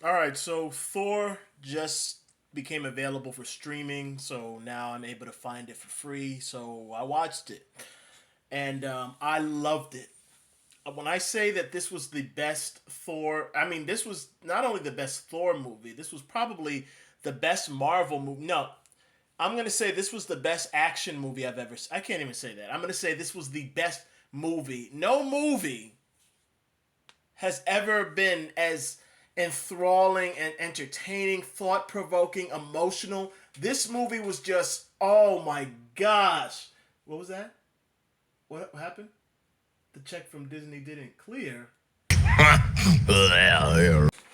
All right, so Thor just became available for streaming, so now I'm able to find it for free. So I watched it, and I loved it. When I say that this was the best Thor, I mean this was not only the best Thor movie. This was probably the best Marvel movie. No, I'm gonna say this was the best action movie I've ever. I can't even say that. I'm gonna say this was the best movie. No movie has ever been as enthralling and entertaining, thought provoking, emotional. This movie was just, oh my gosh. What was that? What happened? The check from Disney didn't clear.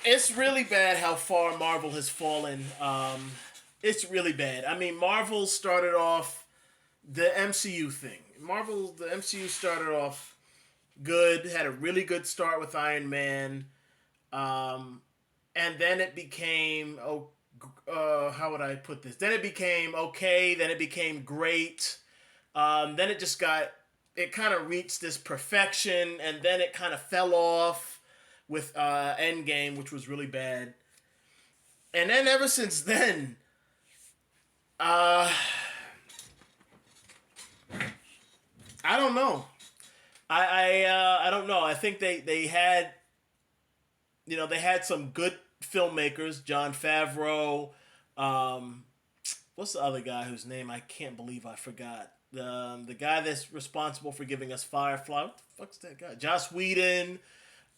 It's really bad how far Marvel has fallen. It's really bad. I mean, Marvel started off the MCU thing. The MCU started off good, had a really good start with Iron Man. Um, and then it became how would I put this? Then it became okay. Then it became great. Then it just got it kind of reached this perfection, and then it kind of fell off with Endgame, which was really bad. And then ever since then, uh, I don't know. I don't know. I think they had they had some good filmmakers, John Favreau. Um, what's the other guy whose name I can't believe I forgot? The guy that's responsible for giving us Firefly. What the fuck's that guy? Joss Whedon.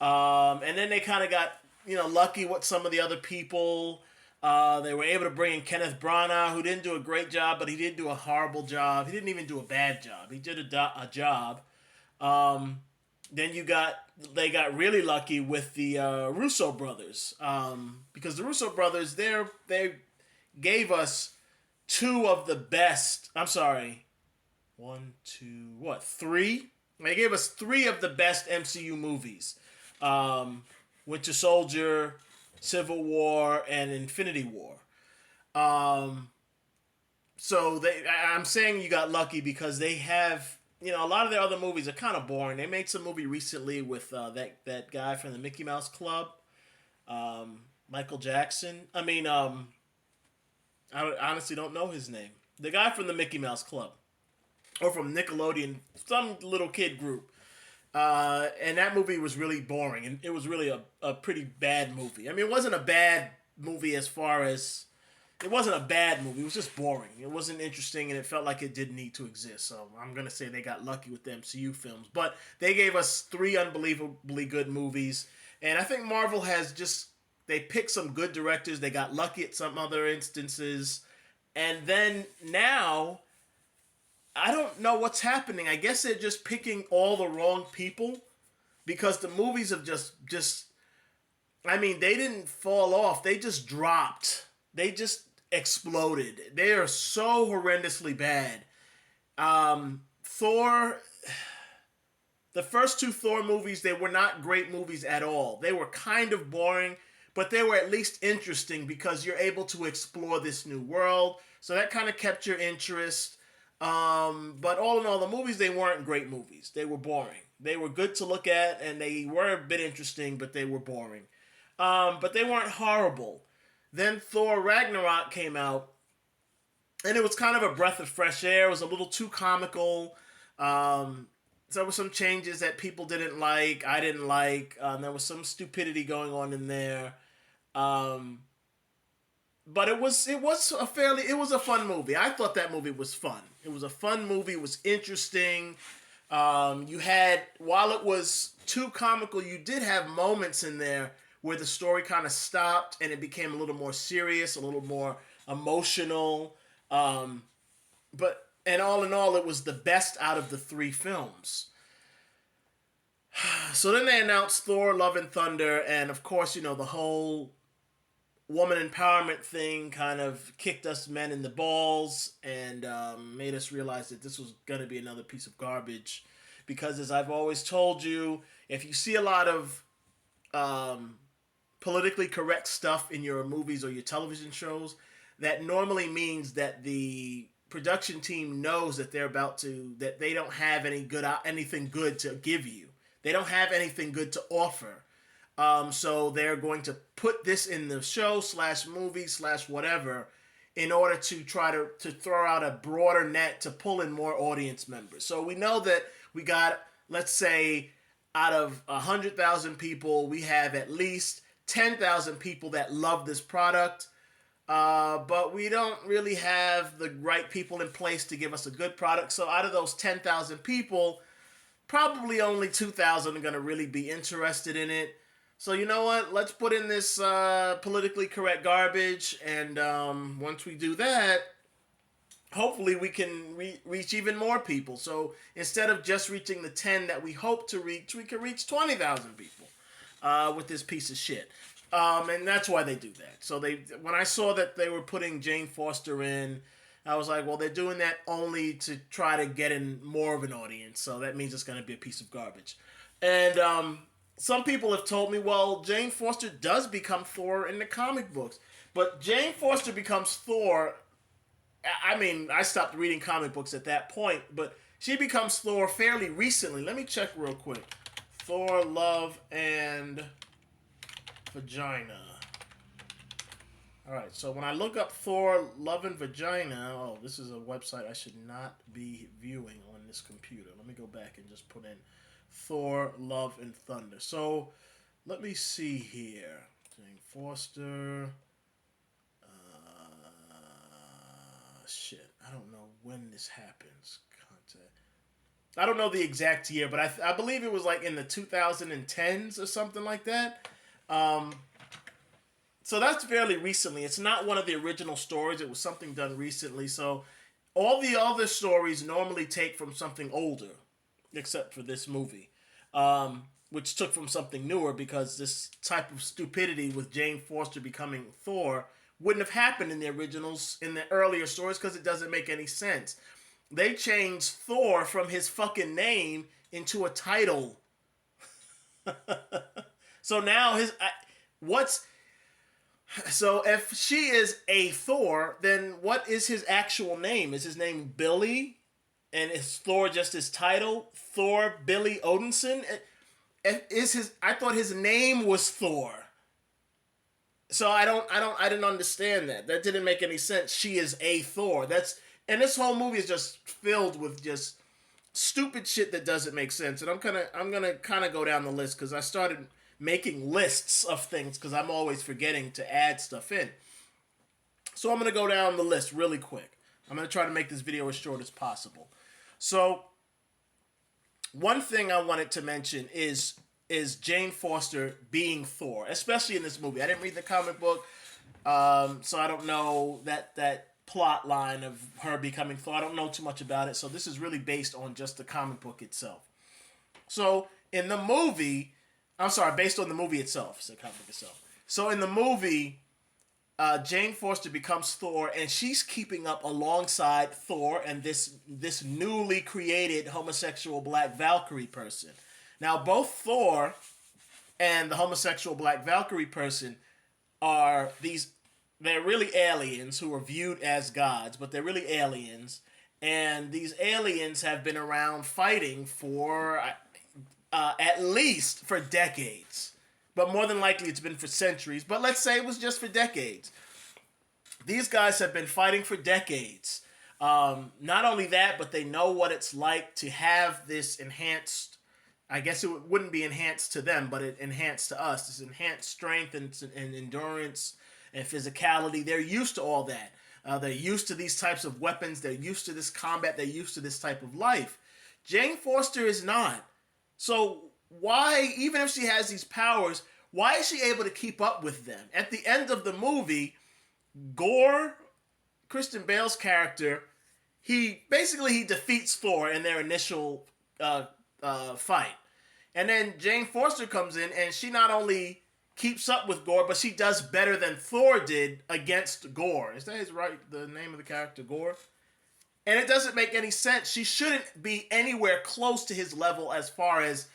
And then they kind of got lucky with some of the other people. They were able to bring in Kenneth Branagh, who didn't do a great job, but he didn't do a horrible job. He didn't even do a bad job. He did a job. Um, then they got really lucky with the Russo brothers, because the Russo brothers they gave us two of the best. I'm sorry, one, two, what, three? They gave us three of the best MCU movies: Winter Soldier, Civil War, and Infinity War. Um, so I'm saying you got lucky because they have a lot of their other movies are kind of boring. They made some movie recently with that guy from the Mickey Mouse Club, Michael Jackson. I honestly don't know his name. The guy from the Mickey Mouse Club, or from Nickelodeon, some little kid group. And that movie was really boring, and it was really a pretty bad movie. I mean, it wasn't a bad movie as far as it wasn't a bad movie. It was just boring. It wasn't interesting, and it felt like it didn't need to exist. So I'm gonna say they got lucky with the MCU films, but they gave us three unbelievably good movies, and I think Marvel has just they picked some good directors. They got lucky at some other instances, and then now I don't know what's happening. I guess they're just picking all the wrong people because the movies have just I mean, they didn't fall off. They just dropped. They just exploded. They are so horrendously bad. Thor, the first two Thor movies, they were not great movies at all. They were kind of boring, but they were at least interesting because you're able to explore this new world. So that kind of kept your interest. But all in all, the movies, they weren't great movies. They were boring. They were good to look at, and they were a bit interesting, but they were boring. But they weren't horrible. Then Thor Ragnarok came out, and it was kind of a breath of fresh air. It was a little too comical. So there were some changes that people didn't like. I didn't like. There was some stupidity going on in there. Um, but it was a fun movie. I thought that movie was fun. It was a fun movie. It was interesting. You had while it was too comical, you did have moments in there where the story kind of stopped and it became a little more serious, a little more emotional. But and all in all, it was the best out of the three films. So then they announced Thor: Love and Thunder, and of course, the whole woman empowerment thing kind of kicked us men in the balls and made us realize that this was going to be another piece of garbage. Because as I've always told you, if you see a lot of um, politically correct stuff in your movies or your television shows, that normally means that the production team knows that that they don't have anything good to give you. They don't have anything good to offer. So they're going to put this in the show slash movie slash whatever in order to try to throw out a broader net to pull in more audience members. So we know that we got, let's say, out of 100,000 people, we have at least 10,000 people that love this product. But we don't really have the right people in place to give us a good product. So out of those 10,000 people, probably only 2,000 are going to really be interested in it. So you know what? Let's put in this politically correct garbage. And once we do that, hopefully we can reach even more people. So instead of just reaching the 10 that we hope to reach, we can reach 20,000 people with this piece of shit. And that's why they do that. So when I saw that they were putting Jane Foster in, I was like, well, they're doing that only to try to get in more of an audience. So that means it's going to be a piece of garbage. And some people have told me, well, Jane Foster does become Thor in the comic books. But Jane Foster becomes Thor. I mean, I stopped reading comic books at that point, but she becomes Thor fairly recently. Let me check real quick. Thor, Love, and Vagina. Alright, so when I look up Thor, Love, and Vagina, oh, this is a website I should not be viewing on this computer. Let me go back and just put in Thor, Love, and Thunder. So, let me see here. Jane Foster. Shit, I don't know when this happens. I don't know the exact year, but I believe it was like in the 2010s or something like that. So that's fairly recently. It's not one of the original stories. It was something done recently. So all the other stories normally take from something older, except for this movie, which took from something newer because this type of stupidity with Jane Foster becoming Thor wouldn't have happened in the originals, in the earlier stories, because it doesn't make any sense. They changed Thor from his fucking name into a title. So now so if she is a Thor, then what is his actual name? Is his name Billy? And is Thor just his title? Thor Billy Odinson? I thought his name was Thor. So I didn't understand that. That didn't make any sense. She is a Thor. And this whole movie is just filled with just stupid shit that doesn't make sense. And I'm gonna kind of go down the list because I started making lists of things because I'm always forgetting to add stuff in. So I'm gonna go down the list really quick. I'm gonna try to make this video as short as possible. So one thing I wanted to mention is Jane Foster being Thor, especially in this movie. I didn't read the comic book, so I don't know that plot line of her becoming Thor. I don't know too much about it, so this is really based on just the comic book itself. So in the movie, based on the movie itself, it's the comic book itself. So in the movie, Jane Foster becomes Thor, and she's keeping up alongside Thor and this newly created homosexual Black Valkyrie person. Now, both Thor and the homosexual Black Valkyrie person they're really aliens who are viewed as gods, but they're really aliens. And these aliens have been around fighting for at least for decades. But more than likely it's been for centuries. But let's say it was just for decades. These guys have been fighting for decades. Not only that, but they know what it's like to have this enhanced, I guess it wouldn't be enhanced to them, but it enhanced to us. This enhanced strength and endurance and physicality. They're used to all that. They're used to these types of weapons. They're used to this combat. They're used to this type of life. Jane Foster is not. So why, even if she has these powers, why is she able to keep up with them? At the end of the movie, Gore, Christian Bale's character, he defeats Thor in their initial fight. And then Jane Foster comes in, and she not only keeps up with Gore, but she does better than Thor did against Gore. Is that the name of the character, Gore? And it doesn't make any sense. She shouldn't be anywhere close to his level as far as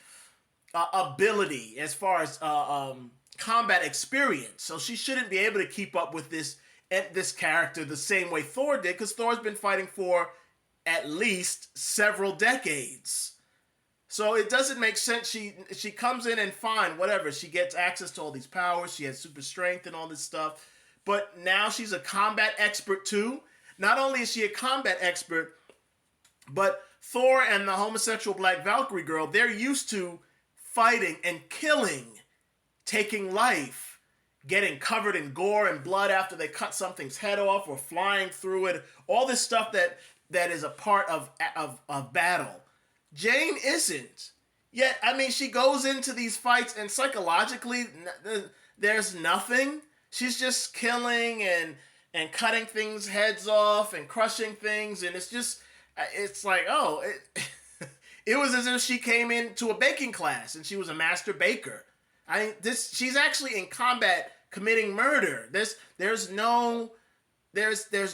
ability, as far as combat experience. So she shouldn't be able to keep up with this character the same way Thor did, because Thor's been fighting for at least several decades. So it doesn't make sense. She comes in and fine, whatever. She gets access to all these powers. She has super strength and all this stuff. But now she's a combat expert too. Not only is she a combat expert, but Thor and the homosexual Black Valkyrie girl, they're used to fighting and killing, taking life, getting covered in gore and blood after they cut something's head off or flying through it. All this stuff that is a part of battle. Jane isn't. Yet, I mean, she goes into these fights and psychologically, there's nothing. She's just killing and cutting things heads off and crushing things, and it's like, oh, it was as if she came into a baking class and she was a master baker. She's actually in combat committing murder. There's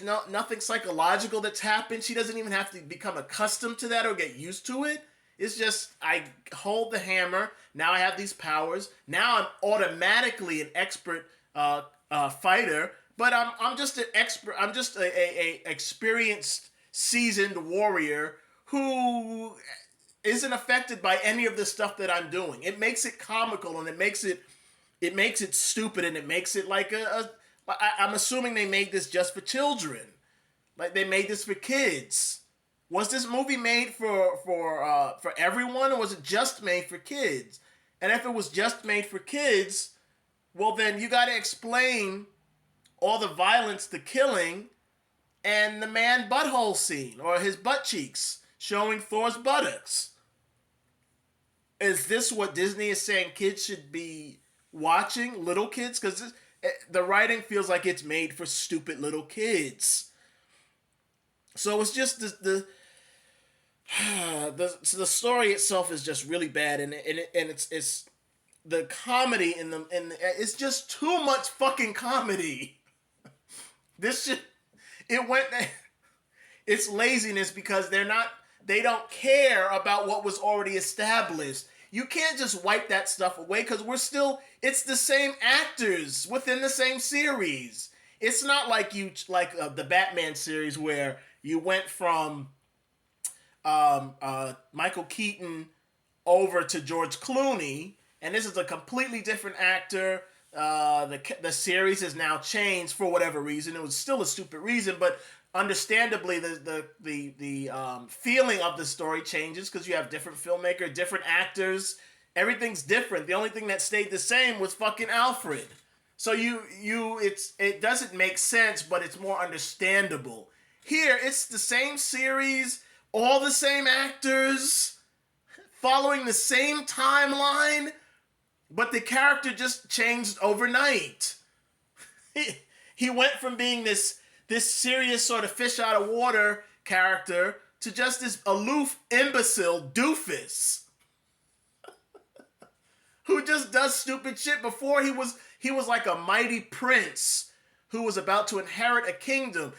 nothing psychological that's happened. She doesn't even have to become accustomed to that or get used to it. It's just, I hold the hammer. Now I have these powers. Now I'm automatically an expert fighter. But I'm just an expert. I'm just a experienced, seasoned warrior who isn't affected by any of the stuff that I'm doing. It makes it comical and it makes it stupid and it makes it like I'm assuming they made this just for children. Like they made this for kids. Was this movie made for everyone, or was it just made for kids? And if it was just made for kids, well then you got to explain all the violence, the killing, and the man butthole scene or his butt cheeks showing Thor's buttocks. Is this what Disney is saying kids should be watching? Little kids? Because the writing feels like it's made for stupid little kids. So it's just the story itself is just really bad, and it's the comedy it's just too much fucking comedy. It's laziness because they don't care about what was already established. You can't just wipe that stuff away because it's the same actors within the same series. It's not like the Batman series where you went from Michael Keaton over to George Clooney, and this is a completely different actor. The series has now changed for whatever reason. It was still a stupid reason, but understandably, the feeling of the story changes because you have different filmmaker, different actors. Everything's different. The only thing that stayed the same was fucking Alfred. So it doesn't make sense, but it's more understandable. Here, it's the same series, all the same actors, following the same timeline, but the character just changed overnight. He went from being this serious sort of fish out of water character to just this aloof imbecile doofus who just does stupid shit. Before he was like a mighty prince who was about to inherit a kingdom.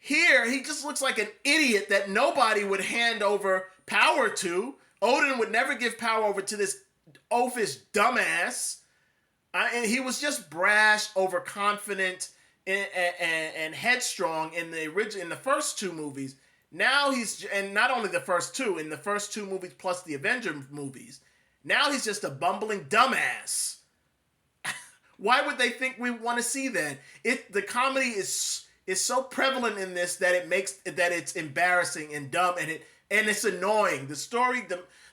Here, he just looks like an idiot that nobody would hand over power to. Odin would never give power over to this oafish dumbass. And he was just brash, overconfident, and headstrong in the first two movies. Now and not only the first two, in the first two movies plus the Avenger movies. Now he's just a bumbling dumbass. Why would they think we want to see that? The comedy is so prevalent in this that it's embarrassing and dumb and it's annoying. The story,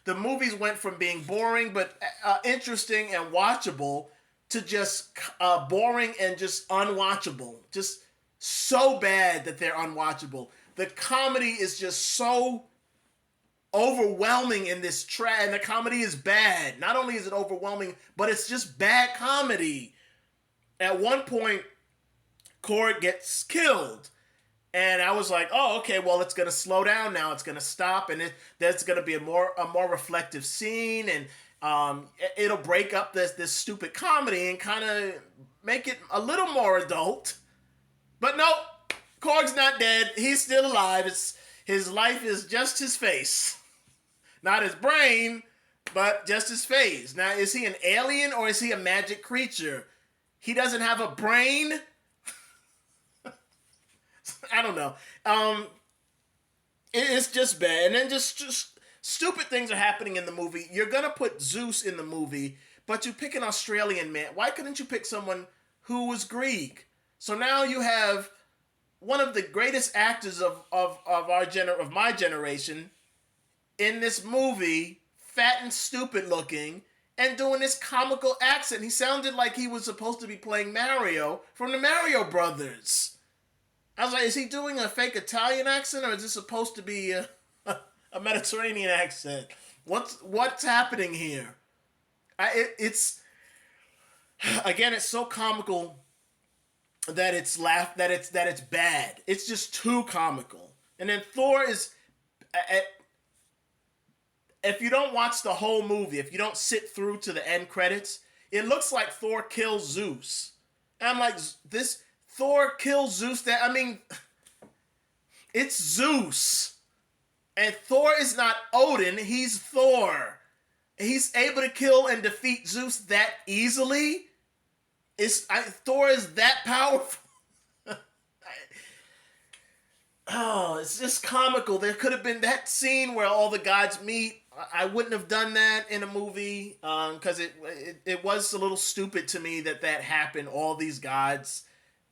the movies went from being boring but interesting and watchable to just boring and just unwatchable. Just so bad that they're unwatchable. The comedy is just so overwhelming in this trash, and the comedy is bad. Not only is it overwhelming, but it's just bad comedy. At one point, Korg gets killed. And I was like, oh, okay, well, it's going to slow down now. It's going to stop, and there's going to be a more reflective scene, and it'll break up this stupid comedy and kind of make it a little more adult. But no, Korg's not dead. He's still alive. His life is just his face. Not his brain, but just his face. Now, is he an alien or is he a magic creature? He doesn't have a brain. I don't know. It's just bad. And then just Stupid things are happening in the movie. You're gonna put Zeus in the movie, but you pick an Australian man. Why couldn't you pick someone who was Greek? So now you have one of the greatest actors of my generation in this movie, fat and stupid looking, and doing this comical accent. He sounded like he was supposed to be playing Mario from the Mario Brothers. I was like, is he doing a fake Italian accent, or is this supposed to be a Mediterranean accent? What's happening here? It's again, it's so comical that it's bad. It's just too comical. And then Thor is, if you don't watch the whole movie, if you don't sit through to the end credits, it looks like Thor kills Zeus. And I'm like, this Thor kills Zeus. It's Zeus. And Thor is not Odin, he's Thor. He's able to kill and defeat Zeus that easily. Thor is that powerful. It's just comical. There could have been that scene where all the gods meet. I wouldn't have done that in a movie because it was a little stupid to me that happened. All these gods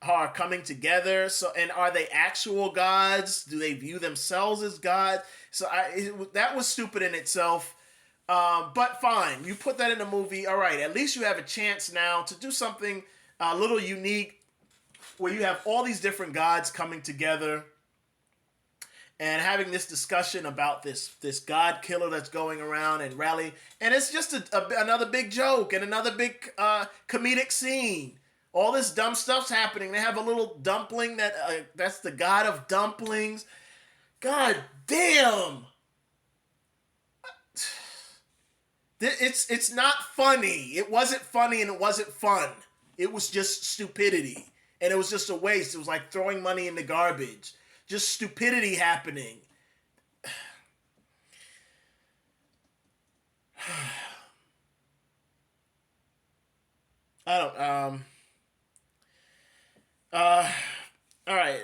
are coming together. So, and are they actual gods? Do they view themselves as gods? So that was stupid in itself. But fine, you put that in a movie. All right, at least you have a chance now to do something a little unique, where you have all these different gods coming together and having this discussion about this god killer that's going around and rally. And it's just another big joke and another big comedic scene. All this dumb stuff's happening. They have a little dumpling that's the god of dumplings. God damn. It's not funny. It wasn't funny and it wasn't fun. It was just stupidity. And it was just a waste. It was like throwing money in the garbage. Just stupidity happening. All right.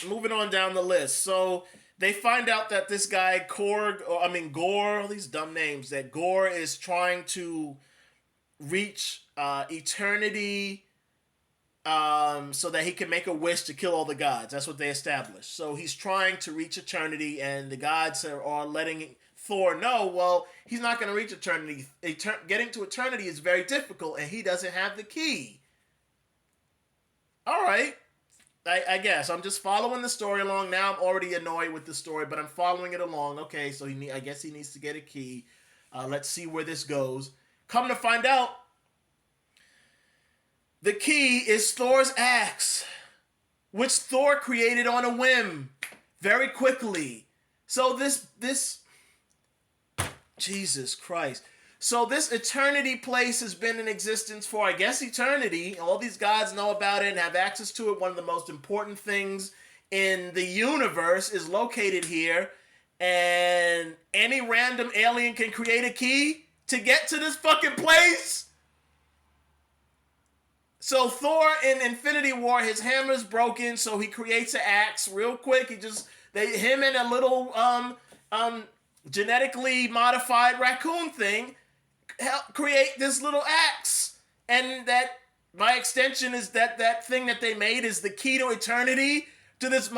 Moving on down the list. So they find out that this guy Gore, all these dumb names, that Gore is trying to reach eternity so that he can make a wish to kill all the gods. That's what they established. So he's trying to reach eternity, and the gods are letting Thor know, well, he's not going to reach eternity. Getting to eternity is very difficult, and he doesn't have the key. All right. I guess I'm just following the story along. Now I'm already annoyed with the story, but I'm following it along. Okay, so I guess he needs to get a key. Let's see where this goes. Come to find out, the key is Thor's axe, which Thor created on a whim, very quickly. So this Jesus Christ. So this eternity place has been in existence for, I guess, eternity. All these gods know about it and have access to it. One of the most important things in the universe is located here. And any random alien can create a key to get to this fucking place. So Thor in Infinity War, his hammer's broken, so he creates an axe real quick. Him and a little genetically modified raccoon thing help create this little axe, and that by extension is that thing that they made is the key to eternity, to this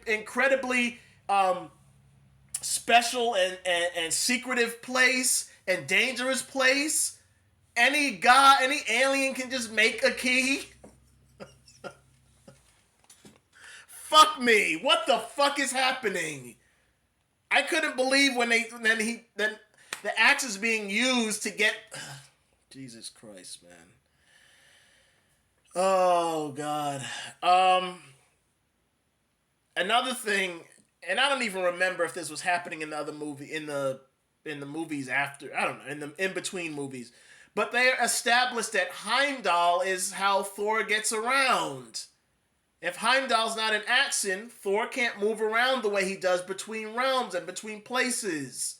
incredibly special and secretive place and dangerous place. Any alien can just make a key. Fuck me. What the fuck is happening? I couldn't believe when the axe is being used to get... Jesus Christ, man. Oh, God. Another thing, and I don't even remember if this was happening in the other movie, in the movies after, I don't know, in the in-between movies. But they established that Heimdall is how Thor gets around. If Heimdall's not an accent, Thor can't move around the way he does between realms and between places.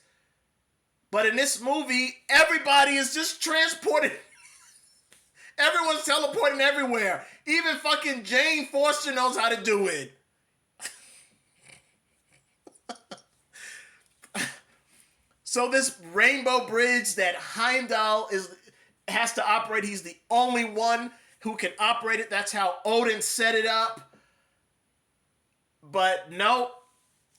But in this movie, everybody is just transported. Everyone's teleporting everywhere. Even fucking Jane Foster knows how to do it. So this rainbow bridge that Heimdall has to operate, he's the only one who can operate it. That's how Odin set it up. But no,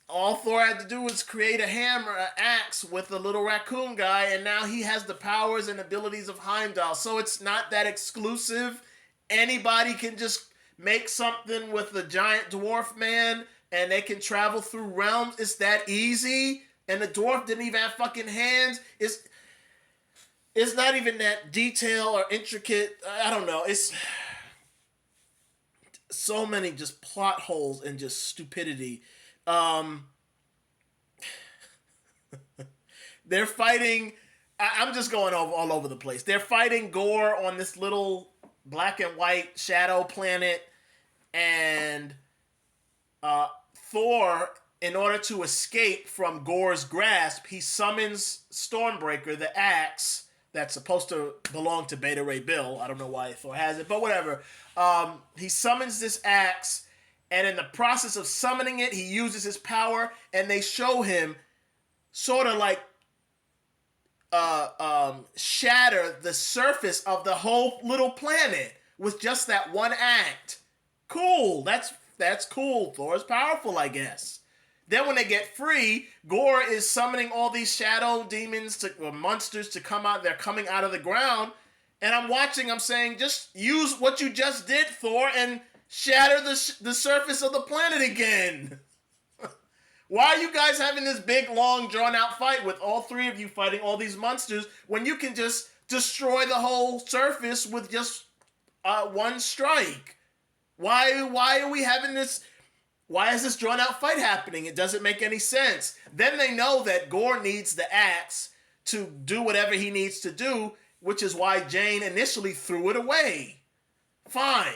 all Thor had to do was create a hammer, an axe with a little raccoon guy, and now he has the powers and abilities of Heimdall. So it's not that exclusive. Anybody can just make something with a giant dwarf man, and they can travel through realms. It's that easy. And the dwarf didn't even have fucking hands. It's not even that detailed or intricate. I don't know. It's so many just plot holes and just stupidity. They're fighting. I'm just going all over the place. They're fighting Gore on this little black and white shadow planet, and Thor, in order to escape from Gore's grasp, he summons Stormbreaker, the axe that's supposed to belong to Beta Ray Bill. I don't know why Thor has it, but whatever. He summons this axe, and in the process of summoning it, he uses his power, and they show him sort of like shatter the surface of the whole little planet with just that one act. Cool. That's cool. Thor's powerful, I guess. Then when they get free, Gore is summoning all these shadow demons or monsters to come out. They're coming out of the ground. And I'm saying, just use what you just did, Thor, and shatter the surface of the planet again. Why are you guys having this big, long, drawn-out fight with all three of you fighting all these monsters when you can just destroy the whole surface with just one strike? Why are we having this? Why is this drawn-out fight happening? It doesn't make any sense. Then they know that Gore needs the axe to do whatever he needs to do, which is why Jane initially threw it away. Fine.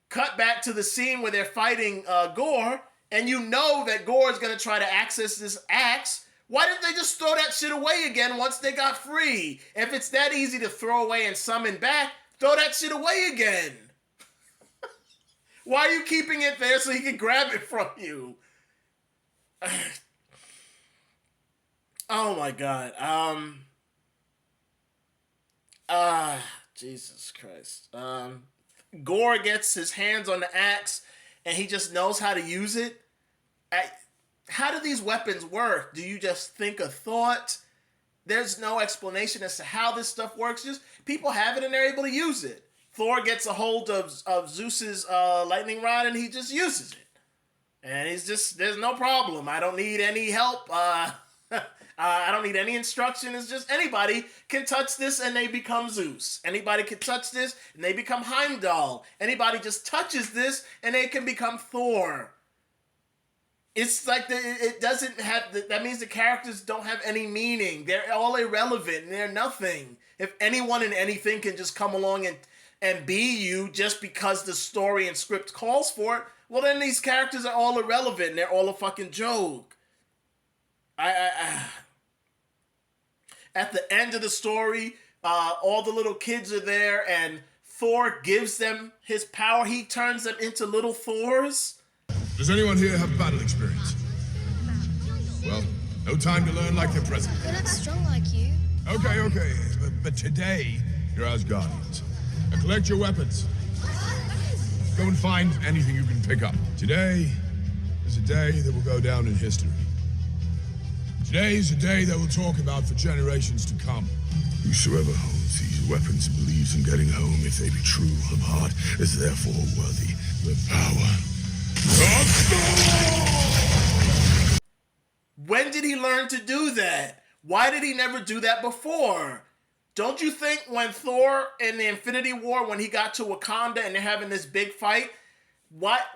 Cut back to the scene where they're fighting Gore, and you know that Gore is going to try to access this axe. Why didn't they just throw that shit away again once they got free? If it's that easy to throw away and summon back, throw that shit away again. Why are you keeping it there so he can grab it from you? Oh my God. Jesus Christ. Gore gets his hands on the axe and he just knows how to use it. How do these weapons work? Do you just think a thought? There's no explanation as to how this stuff works. Just people have it and they're able to use it. Thor gets a hold of Zeus's lightning rod and he just uses it. And he's just, there's no problem. I don't need any help. I don't need any instruction. It's just anybody can touch this and they become Zeus. Anybody can touch this and they become Heimdall. Anybody just touches this and they can become Thor. It's like it doesn't have, that means the characters don't have any meaning. They're all irrelevant and they're nothing. If anyone and anything can just come along and be you just because the story and script calls for it, well then these characters are all irrelevant and they're all a fucking joke. At the end of the story, all the little kids are there and Thor gives them his power. He turns them into little Thors. Does anyone here have battle experience? Well, no time to learn like the present. We're not strong like you. Okay. But today, you're Asgardians. Now collect your weapons. Go and find anything you can pick up. Today is a day that will go down in history. Today is a day that we'll talk about for generations to come. Whosoever holds these weapons and believes in getting home, if they be true of heart, is therefore worthy the power of Thor! When did he learn to do that? Why did he never do that before? Don't you think when Thor in the Infinity War, when he got to Wakanda and they're having this big fight,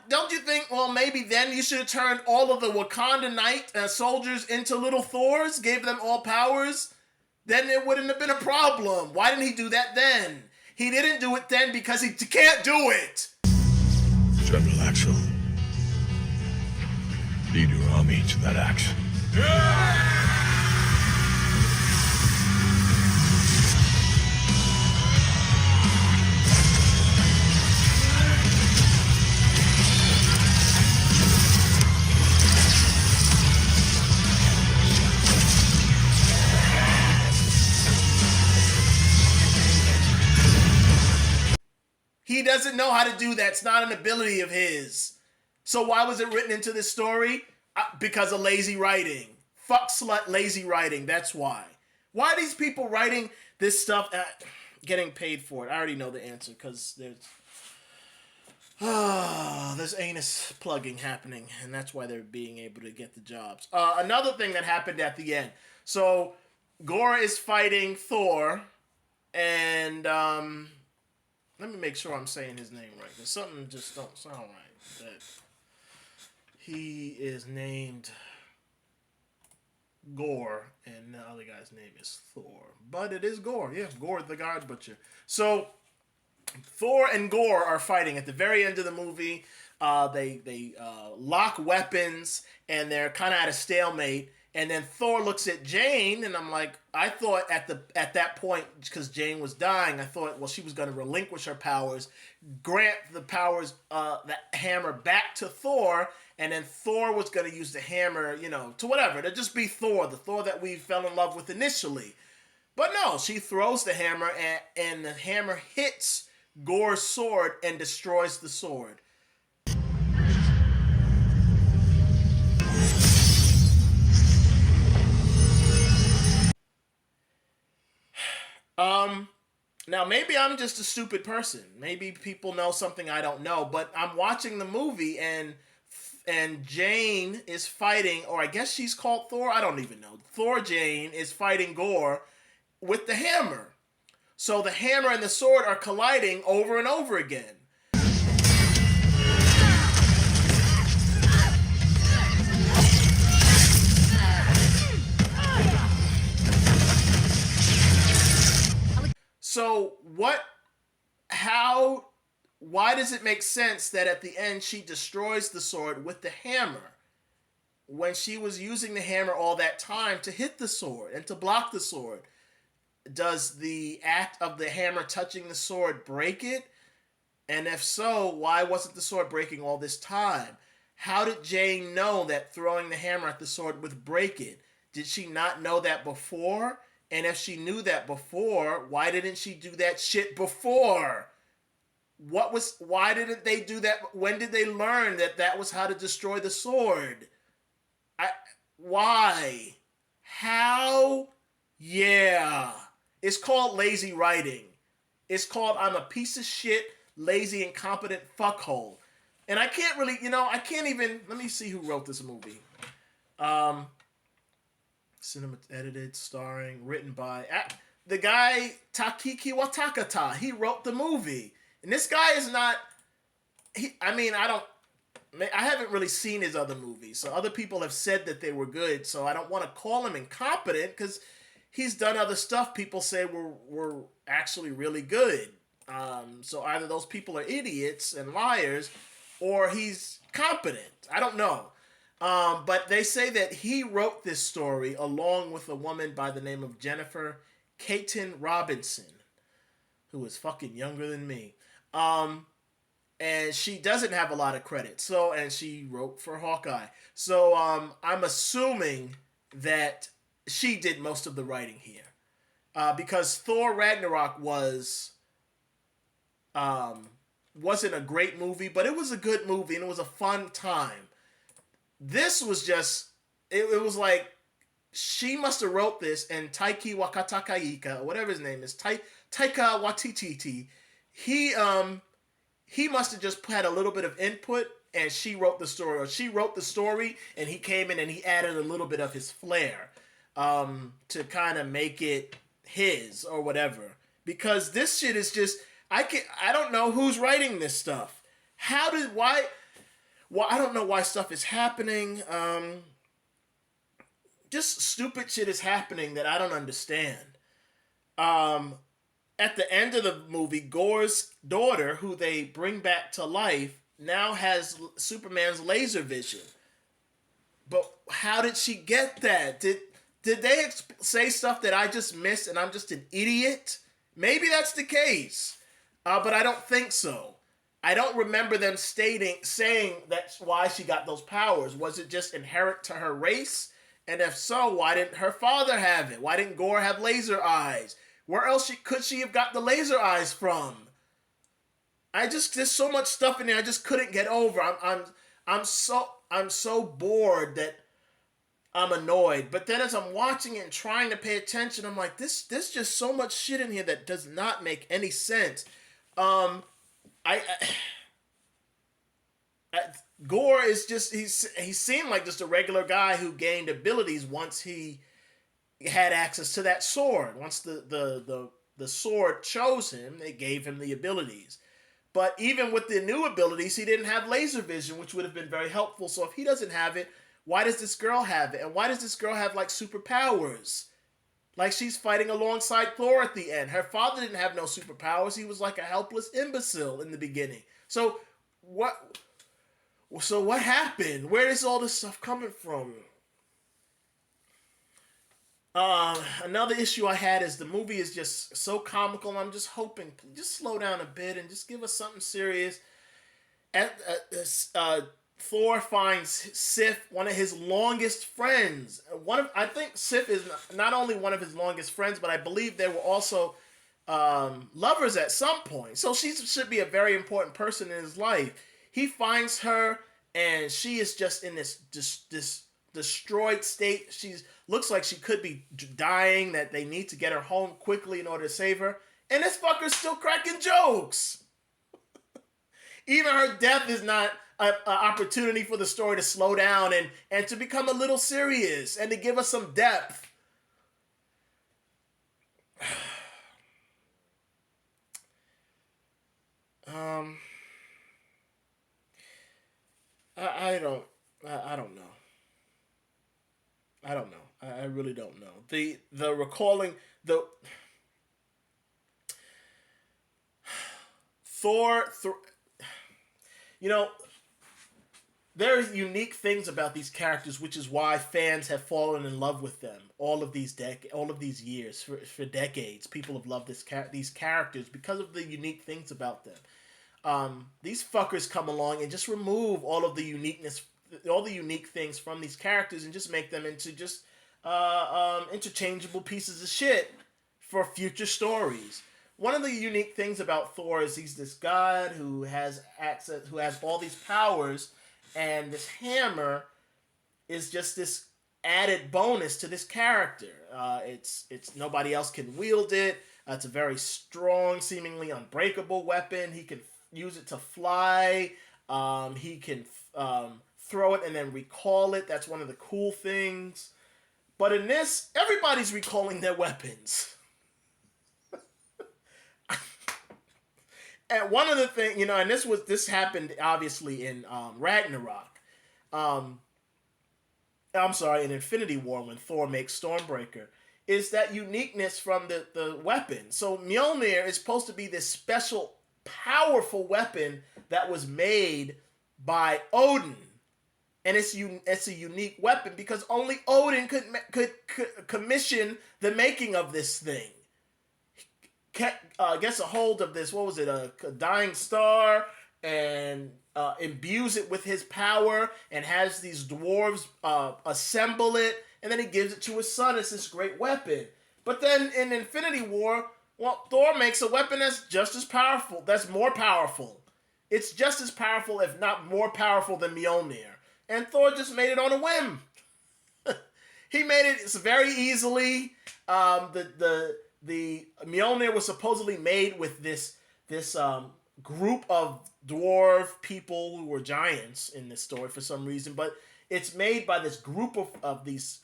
don't you think, well, maybe then you should have turned all of the Wakanda Knight soldiers into little Thors, gave them all powers? Then it wouldn't have been a problem. Why didn't he do that then? He didn't do it then because he can't do it. General Axel, lead your army to that axe. He doesn't know how to do that. It's not an ability of his. So why was it written into this story? Because of lazy writing. Fuck slut lazy writing. That's why. Why are these people writing this stuff getting paid for it? I already know the answer because there's anus plugging happening, and that's why they're being able to get the jobs. Another thing that happened at the end. So Gore is fighting Thor, and let me make sure I'm saying his name right, because something just don't sound right. That he is named Gore, and the other guy's name is Thor. But it is Gore. Yeah, Gore the God Butcher. So Thor and Gore are fighting at the very end of the movie. They lock weapons, and they're kind of at a stalemate. And then Thor looks at Jane, and I'm like, I thought at that point, because Jane was dying, I thought, well, she was going to relinquish her powers, grant the powers, the hammer back to Thor, and then Thor was going to use the hammer, to whatever, to just be Thor, the Thor that we fell in love with initially. But no, she throws the hammer, and the hammer hits Gore's sword and destroys the sword. Now maybe I'm just a stupid person. Maybe people know something I don't know, but I'm watching the movie and Jane is fighting, or I guess she's called Thor, I don't even know. Thor Jane is fighting Gore with the hammer. So the hammer and the sword are colliding over and over again. So why does it make sense that at the end she destroys the sword with the hammer when she was using the hammer all that time to hit the sword and to block the sword? Does the act of the hammer touching the sword break it? And if so, why wasn't the sword breaking all this time? How did Jane know that throwing the hammer at the sword would break it? Did she not know that before? And if she knew that before, why didn't she do that shit before? Why didn't they do that? When did they learn that was how to destroy the sword? Why? How? Yeah. It's called lazy writing. It's called I'm a piece of shit, lazy, incompetent fuckhole. And I can't really, I can't even, let me see who wrote this movie. Cinema edited, starring, written by the guy Takiki Watakata. He wrote the movie, and this guy is not. I haven't really seen his other movies, so other people have said that they were good. So I don't want to call him incompetent because he's done other stuff people say were actually really good. So either those people are idiots and liars, or he's competent. I don't know. But they say that he wrote this story along with a woman by the name of Jennifer Caton Robinson, who is fucking younger than me. And she doesn't have a lot of credit. And she wrote for Hawkeye. So, I'm assuming that she did most of the writing here. Because Thor Ragnarok wasn't a great movie, but it was a good movie and it was a fun time. This was just, it was like, she must have wrote this, and Taiki Wakatakaika, or whatever his name is, Taika Waititi, he must have just had a little bit of input, and she wrote the story, or she wrote the story, and he came in and he added a little bit of his flair, to kind of make it his, or whatever. Because this shit is just, I don't know who's writing this stuff. Well, I don't know why stuff is happening. Just stupid shit is happening that I don't understand. At the end of the movie, Gore's daughter, who they bring back to life, now has Superman's laser vision. But how did she get that? Did they say stuff that I just missed and I'm just an idiot? Maybe that's the case. But I don't think so. I don't remember them saying that's why she got those powers. Was it just inherent to her race? And if so, why didn't her father have it? Why didn't Gore have laser eyes? Where else could she have got the laser eyes from? there's so much stuff in there I just couldn't get over. I'm so bored that I'm annoyed. But then as I'm watching it and trying to pay attention, I'm like, there's just so much shit in here that does not make any sense. Um, I, I Gore is just he seemed like just a regular guy who gained abilities once he had access to that sword. Once the sword chose him, they gave him the abilities. But even with the new abilities, he didn't have laser vision, which would have been very helpful. So if he doesn't have it, why does this girl have it? And why does this girl have like superpowers? Like she's fighting alongside Thor at the end. Her father didn't have no superpowers. He was like a helpless imbecile in the beginning. So what? So what happened? Where is all this stuff coming from? Another issue I had is the movie is just so comical. I'm just hoping, just slow down a bit and just give us something serious. Thor finds Sif, one of his longest friends. I think Sif is not only one of his longest friends, but I believe they were also lovers at some point. So she should be a very important person in his life. He finds her, and she is just in this destroyed state. She's looks like she could be dying, that they need to get her home quickly in order to save her. And this fucker's still cracking jokes. Even her death is not an opportunity for the story to slow down and to become a little serious and to give us some depth. I don't know. I don't know. I really don't know. The recalling the Thor, you know, there are unique things about these characters, which is why fans have fallen in love with them all of these years, for decades. People have loved these characters because of the unique things about them. These fuckers come along and just remove all of the uniqueness, all the unique things from these characters, and just make them into just interchangeable pieces of shit for future stories. One of the unique things about Thor is he's this god who has access, who has all these powers, and this hammer is just this added bonus to this character. It's nobody else can wield it. It's a very strong, seemingly unbreakable weapon. He can use it to fly. He can throw it and then recall it. That's one of the cool things. But in this, everybody's recalling their weapons. And one of the things, and this happened obviously in Ragnarok. I'm sorry, in Infinity War when Thor makes Stormbreaker, is that uniqueness from the weapon. So Mjolnir is supposed to be this special, powerful weapon that was made by Odin. And it's a unique weapon because only Odin could commission the making of this thing. Gets a hold of this, what was it, a dying star, and imbues it with his power, and has these dwarves assemble it, and then he gives it to his son as this great weapon. But then in Infinity War, Thor makes a weapon that's just as powerful, that's more powerful. It's just as powerful, if not more powerful, than Mjolnir. And Thor just made it on a whim. He made it very easily. The Mjolnir was supposedly made with this group of dwarf people who were giants in this story for some reason, but it's made by this group of these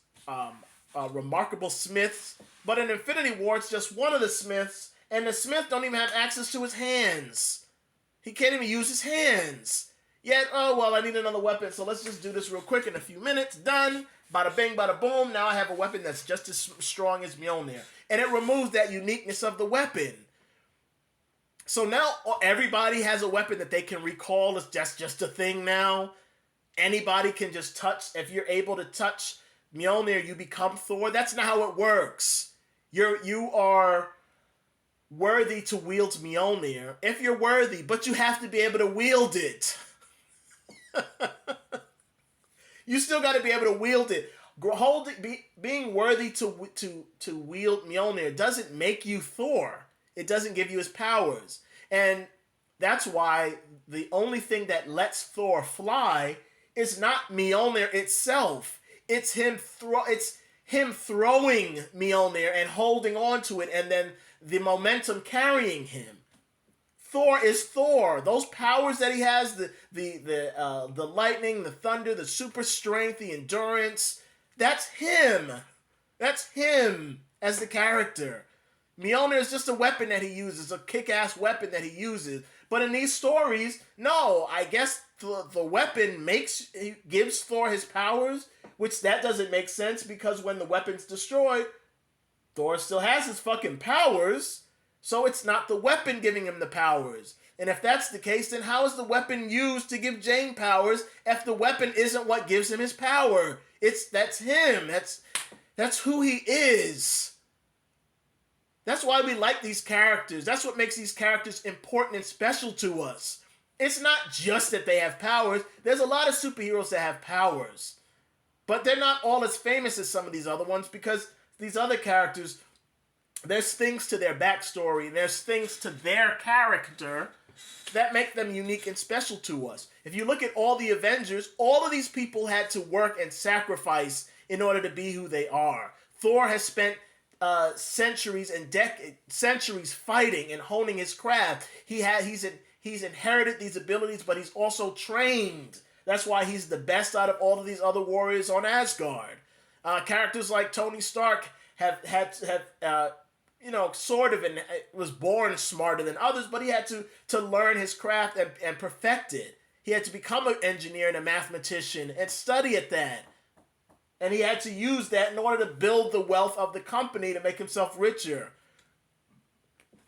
remarkable smiths. But in Infinity War, it's just one of the smiths, and the smith don't even have access to his hands. He can't even use his hands. Yet, I need another weapon, so let's just do this real quick in a few minutes. Done. Bada bing, bada boom. Now I have a weapon that's just as strong as Mjolnir. And it removes that uniqueness of the weapon. So now everybody has a weapon that they can recall. It's just a thing now. Anybody can just touch. If you're able to touch Mjolnir, you become Thor. That's not how it works. You are worthy to wield Mjolnir if you're worthy, but you have to be able to wield it. You still got to be able to wield it. Being worthy to wield Mjolnir doesn't make you Thor. It doesn't give you his powers. And That's why the only thing that lets Thor fly is not Mjolnir itself. It's him throwing Mjolnir and holding on to it, and then the momentum carrying him. Thor is Thor. Those powers that he has, the lightning, the thunder, the super strength, the endurance, that's him. That's him as the character. Mjolnir is just a weapon that he uses, a kick-ass weapon that he uses. But in these stories, no, I guess the weapon gives Thor his powers, which that doesn't make sense because when the weapon's destroyed, Thor still has his fucking powers. So it's not the weapon giving him the powers. And if that's the case, then how is the weapon used to give Jane powers if the weapon isn't what gives him his power? That's him. That's who he is. That's why we like these characters. That's what makes these characters important and special to us. It's not just that they have powers. There's a lot of superheroes that have powers. But they're not all as famous as some of these other ones because these other characters, there's things to their backstory, and there's things to their character that make them unique and special to us. If you look at all the Avengers, all of these people had to work and sacrifice in order to be who they are. Thor has spent centuries fighting and honing his craft. He's inherited these abilities, but he's also trained. That's why he's the best out of all of these other warriors on Asgard. Characters like Tony Stark have sort of, and was born smarter than others, but he had to learn his craft and perfect it. He had to become an engineer and a mathematician and study at that. And he had to use that in order to build the wealth of the company to make himself richer.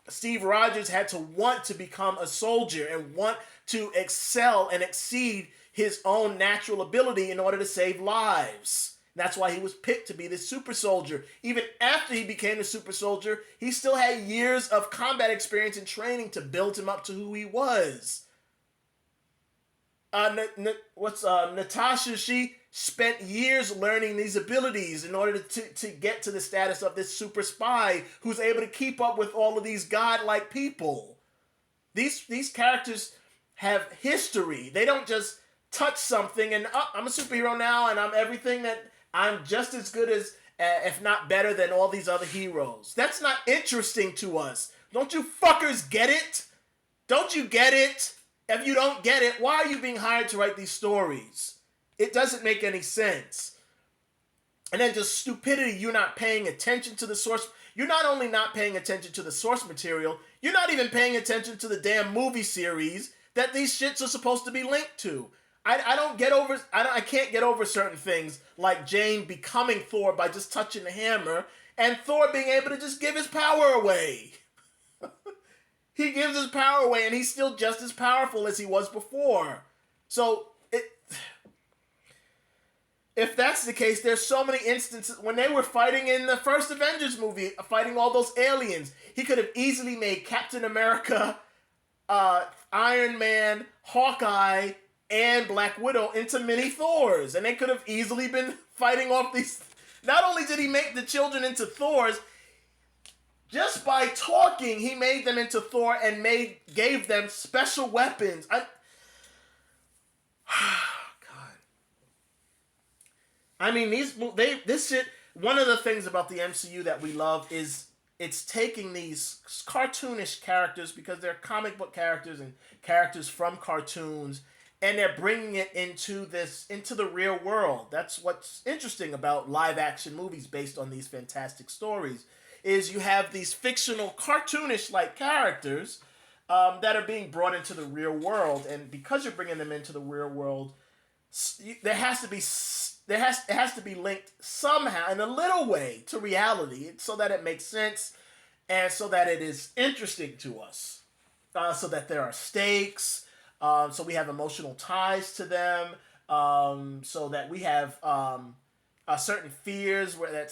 Steve Rogers had to want to become a soldier and want to excel and exceed his own natural ability in order to save lives. That's why he was picked to be the super soldier. Even after he became a super soldier, he still had years of combat experience and training to build him up to who he was. Natasha, she spent years learning these abilities in order to get to the status of this super spy who's able to keep up with all of these godlike people. These characters have history. They don't just touch something and I'm a superhero now and I'm just as good as, if not better than all these other heroes. That's not interesting to us. Don't you fuckers get it? Don't you get it? If you don't get it, why are you being hired to write these stories? It doesn't make any sense. And then just stupidity, you're not paying attention to the source. You're not only not paying attention to the source material, you're not even paying attention to the damn movie series that these shits are supposed to be linked to. I can't get over certain things like Jane becoming Thor by just touching the hammer and Thor being able to just give his power away. He gives his power away and he's still just as powerful as he was before. So, if that's the case, there's so many instances when they were fighting in the first Avengers movie, fighting all those aliens. He could have easily made Captain America, Iron Man, Hawkeye, and Black Widow into mini Thors. And they could have easily been fighting off these. Not only did he make the children into Thors, just by talking, he made them into Thor and gave them special weapons. God. I mean, this shit. One of the things about the MCU that we love is it's taking these cartoonish characters because they're comic book characters and characters from cartoons, and they're bringing it into the real world. That's what's interesting about live action movies based on these fantastic stories. Is you have these fictional, cartoonish-like characters that are being brought into the real world, and because you're bringing them into the real world, it has to be linked somehow in a little way to reality, so that it makes sense, and so that it is interesting to us, so that there are stakes, so we have emotional ties to them, so that we have certain fears that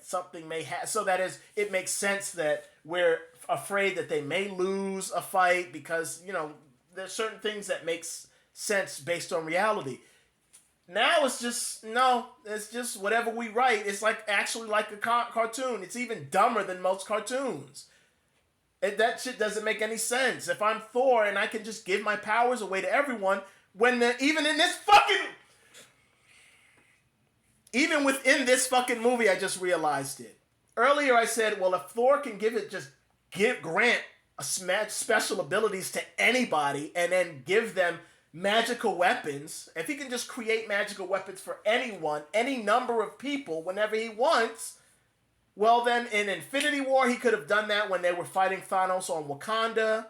something may have, so that it makes sense that we're afraid that they may lose a fight because, there's certain things that makes sense based on reality. Now it's just whatever we write. It's actually like a cartoon. It's even dumber than most cartoons. That shit doesn't make any sense. If I'm Thor and I can just give my powers away to everyone, even in this fucking... Even within this fucking movie, I just realized it. Earlier I said, well, if Thor can grant special abilities to anybody and then give them magical weapons, if he can just create magical weapons for anyone, any number of people, whenever he wants, well then in Infinity War he could have done that when they were fighting Thanos on Wakanda.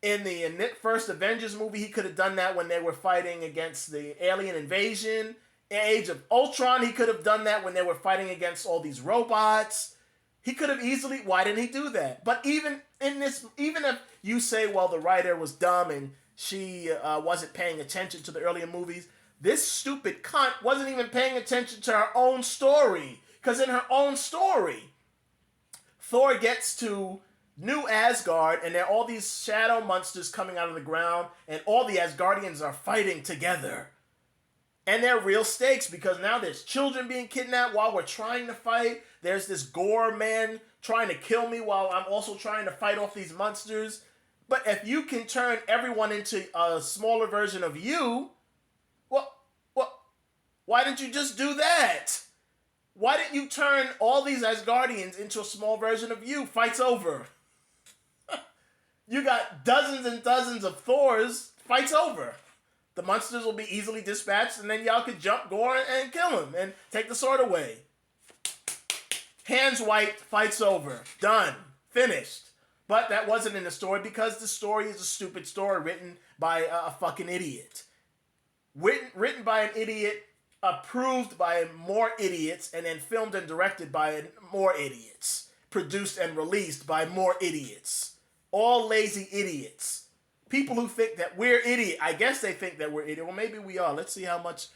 In the first Avengers movie, he could have done that when they were fighting against the alien invasion. In Age of Ultron, he could have done that when they were fighting against all these robots. He could have easily... Why didn't he do that? But even if you say, well, the writer was dumb and she wasn't paying attention to the earlier movies, this stupid cunt wasn't even paying attention to her own story. Because in her own story, Thor gets to New Asgard, and there are all these shadow monsters coming out of the ground, and all the Asgardians are fighting together. And they're real stakes, because now there's children being kidnapped while we're trying to fight. There's this gore man trying to kill me while I'm also trying to fight off these monsters. But if you can turn everyone into a smaller version of you, well, why didn't you just do that? Why didn't you turn all these Asgardians into a small version of you? Fight's over. You got dozens and dozens of Thors. Fight's over. The monsters will be easily dispatched, and then y'all could jump Gore and kill him and take the sword away. Hands wiped, fight's over. Done. Finished. But that wasn't in the story because the story is a stupid story written by a fucking idiot. Written by an idiot, approved by more idiots, and then filmed and directed by more idiots. Produced and released by more idiots. All lazy idiots. People who think that we're idiot. I guess they think that we're idiot. Well, maybe we are. Let's see how much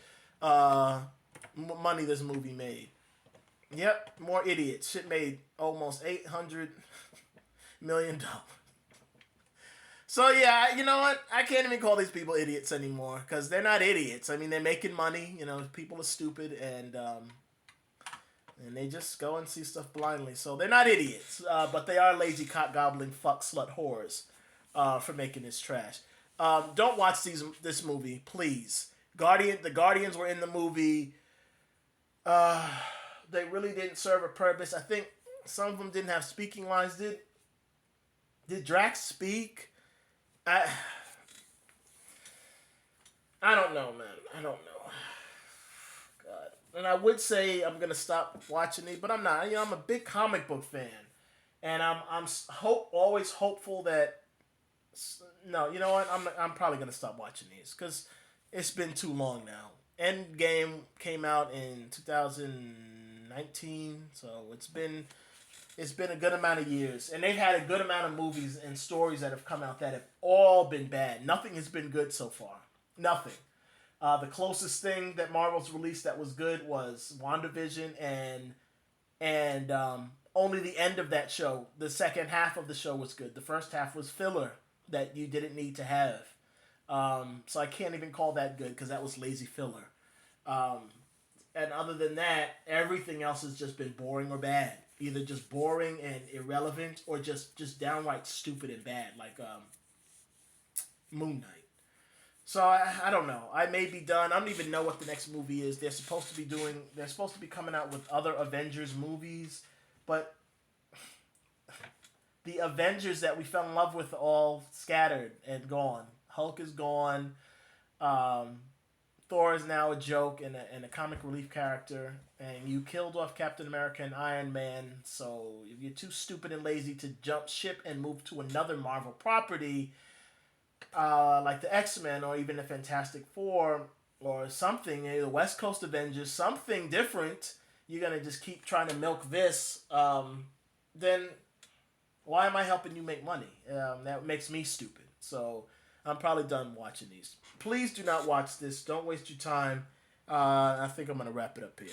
money this movie made. Yep, more idiots. Shit made almost $800 million. So yeah, you know what? I can't even call these people idiots anymore because they're not idiots. I mean, they're making money. You know, people are stupid and they just go and see stuff blindly. So they're not idiots, but they are lazy cock gobbling fuck slut whores. For making this trash. Don't watch this movie, please. The Guardians were in the movie. They really didn't serve a purpose. I think some of them didn't have speaking lines. Did Drax speak? I don't know, man. I don't know. God. And I would say I'm gonna stop watching these, but I'm not. You know, I'm a big comic book fan, and I'm always hopeful that. No, you know what? I'm probably gonna stop watching these because it's been too long now. Endgame came out in 2019, so it's been a good amount of years, and they've had a good amount of movies and stories that have come out that have all been bad. Nothing has been good so far. Nothing. The closest thing that Marvel's released that was good was WandaVision, and only the end of that show. The second half of the show was good. The first half was filler that you didn't need to have. So I can't even call that good because that was lazy filler. And other than that, everything else has just been boring or bad. Either just boring and irrelevant or just downright stupid and bad, like Moon Knight. So I don't know. I may be done. I don't even know what the next movie is. They're supposed to be coming out with other Avengers movies, but the Avengers that we fell in love with are all scattered and gone. Hulk is gone. Thor is now a joke and a comic relief character. And you killed off Captain America and Iron Man. So if you're too stupid and lazy to jump ship and move to another Marvel property, like the X-Men or even the Fantastic Four or something, the West Coast Avengers, something different, you're going to just keep trying to milk this, then why am I helping you make money? That makes me stupid. So I'm probably done watching these. Please do not watch this. Don't waste your time. I think I'm going to wrap it up here.